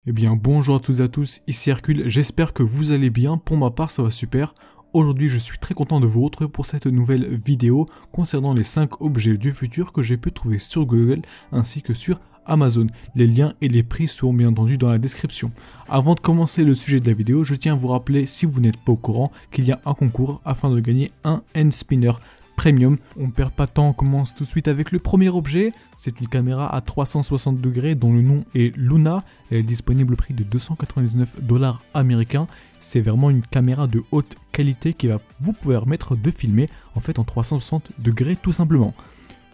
Eh bien bonjour à toutes et à tous, ici Hercule, j'espère que vous allez bien, pour ma part ça va super. Aujourd'hui je suis très content de vous retrouver pour cette nouvelle vidéo concernant les 5 objets du futur que j'ai pu trouver sur Google ainsi que sur Amazon. Les liens et les prix seront bien entendu dans la description. Avant de commencer le sujet de la vidéo, je tiens à vous rappeler, si vous n'êtes pas au courant, qu'il y a un concours afin de gagner un N-Spinner Premium. On ne perd pas de temps, on commence tout de suite avec le premier objet. C'est une caméra à 360 degrés dont le nom est Luna. Elle est disponible au prix de 299 $ américains. C'est vraiment une caméra de haute qualité qui va vous permettre de filmer en fait en 360 degrés tout simplement.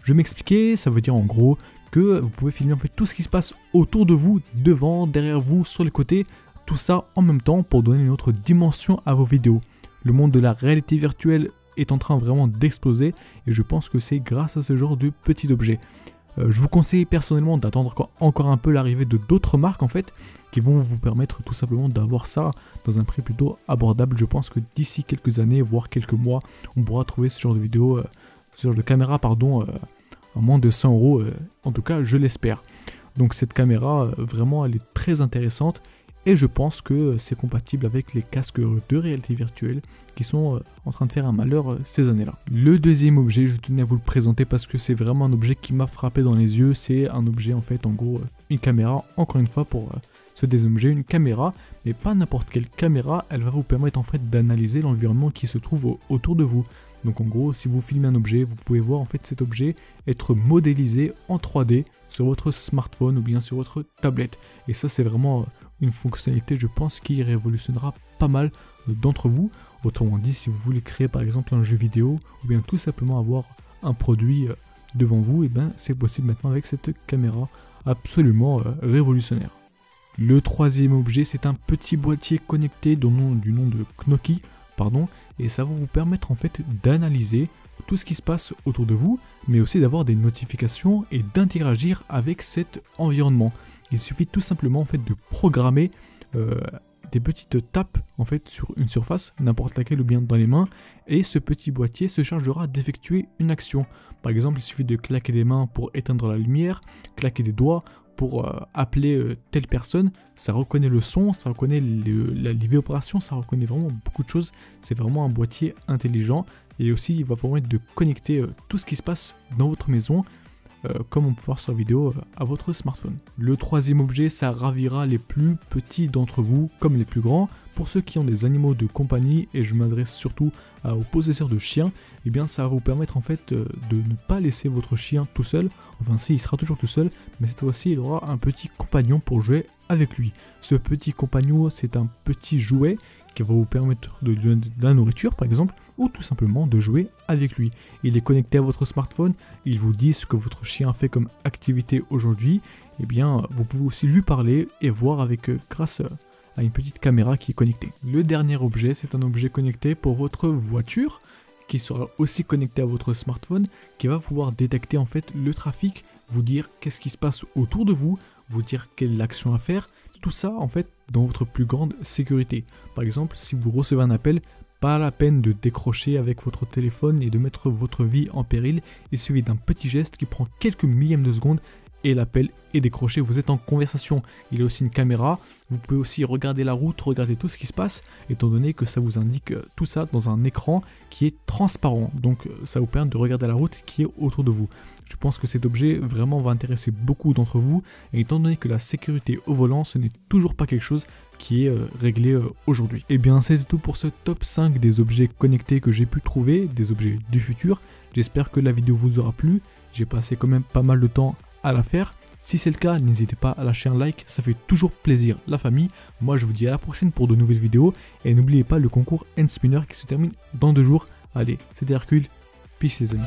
Je vais m'expliquer, ça veut dire en gros que vous pouvez filmer en fait tout ce qui se passe autour de vous, devant, derrière vous, sur les côtés, tout ça en même temps pour donner une autre dimension à vos vidéos. Le monde de la réalité virtuelle est en train vraiment d'exploser et je pense que c'est grâce à ce genre de petits objets. Je vous conseille personnellement d'attendre encore un peu l'arrivée de d'autres marques en fait qui vont vous permettre tout simplement d'avoir ça dans un prix plutôt abordable. Je pense que d'ici quelques années, voire quelques mois, on pourra trouver ce genre de vidéo, ce genre de caméra pardon, à moins de 100 €, en tout cas je l'espère. Donc cette caméra vraiment elle est très intéressante. Et je pense que c'est compatible avec les casques de réalité virtuelle qui sont en train de faire un malheur ces années-là. Le deuxième objet, je tenais à vous le présenter parce que c'est vraiment un objet qui m'a frappé dans les yeux. C'est un objet en fait, en gros, une caméra. Encore une fois, pour ce deuxième objet, une caméra, mais pas n'importe quelle caméra. Elle va vous permettre en fait d'analyser l'environnement qui se trouve autour de vous. Donc en gros, si vous filmez un objet, vous pouvez voir en fait cet objet être modélisé en 3D sur votre smartphone ou bien sur votre tablette. Et ça, c'est vraiment une fonctionnalité, je pense, qui révolutionnera pas mal d'entre vous. Autrement dit, si vous voulez créer par exemple un jeu vidéo ou bien tout simplement avoir un produit devant vous, et ben c'est possible maintenant avec cette caméra absolument révolutionnaire. Le troisième objet, c'est un petit boîtier connecté du nom de Knoki, et ça va vous permettre en fait d'analyser tout ce qui se passe autour de vous, mais aussi d'avoir des notifications et d'interagir avec cet environnement. Il suffit tout simplement en fait de programmer des petites tapes en fait sur une surface, n'importe laquelle ou bien dans les mains, et ce petit boîtier se chargera d'effectuer une action. Par exemple, il suffit de claquer des mains pour éteindre la lumière, claquer des doigts pour appeler telle personne. Ça reconnaît le son, ça reconnaît la vibration, ça reconnaît vraiment beaucoup de choses. C'est vraiment un boîtier intelligent et aussi il va permettre de connecter tout ce qui se passe dans votre maison comme on peut voir sur la vidéo à votre smartphone. Le troisième objet, ça ravira les plus petits d'entre vous comme les plus grands. Pour ceux qui ont des animaux de compagnie, et je m'adresse surtout aux possesseurs de chiens, et bien ça va vous permettre en fait de ne pas laisser votre chien tout seul. Enfin si, il sera toujours tout seul, mais cette fois-ci il aura un petit compagnon pour jouer avec lui. Ce petit compagnon, c'est un petit jouet qui va vous permettre de donner de la nourriture par exemple, ou tout simplement de jouer avec lui. Il est connecté à votre smartphone, il vous dit ce que votre chien fait comme activité aujourd'hui, et bien vous pouvez aussi lui parler et voir avec grâce à une petite caméra qui est connectée. Le dernier objet, c'est un objet connecté pour votre voiture, qui sera aussi connecté à votre smartphone, qui va pouvoir détecter en fait le trafic, vous dire qu'est-ce qui se passe autour de vous, vous dire quelle action à faire, tout ça en fait dans votre plus grande sécurité. Par exemple, si vous recevez un appel, pas la peine de décrocher avec votre téléphone et de mettre votre vie en péril, il suffit d'un petit geste qui prend quelques millièmes de secondes et l'appel est décroché, vous êtes en conversation. Il y a aussi une caméra, vous pouvez aussi regarder la route, regarder tout ce qui se passe, étant donné que ça vous indique tout ça dans un écran qui est transparent. Donc ça vous permet de regarder la route qui est autour de vous. Je pense que cet objet vraiment va intéresser beaucoup d'entre vous, et étant donné que la sécurité au volant, ce n'est toujours pas quelque chose qui est réglé aujourd'hui. Et bien c'est tout pour ce top 5 des objets connectés que j'ai pu trouver, des objets du futur. J'espère que la vidéo vous aura plu, j'ai passé quand même pas mal de temps à la faire. Si c'est le cas, n'hésitez pas à lâcher un like, ça fait toujours plaisir la famille. Moi je vous dis à la prochaine pour de nouvelles vidéos, et n'oubliez pas le concours N-Spinner qui se termine dans 2 jours. Allez, c'était Hercule, peace les amis.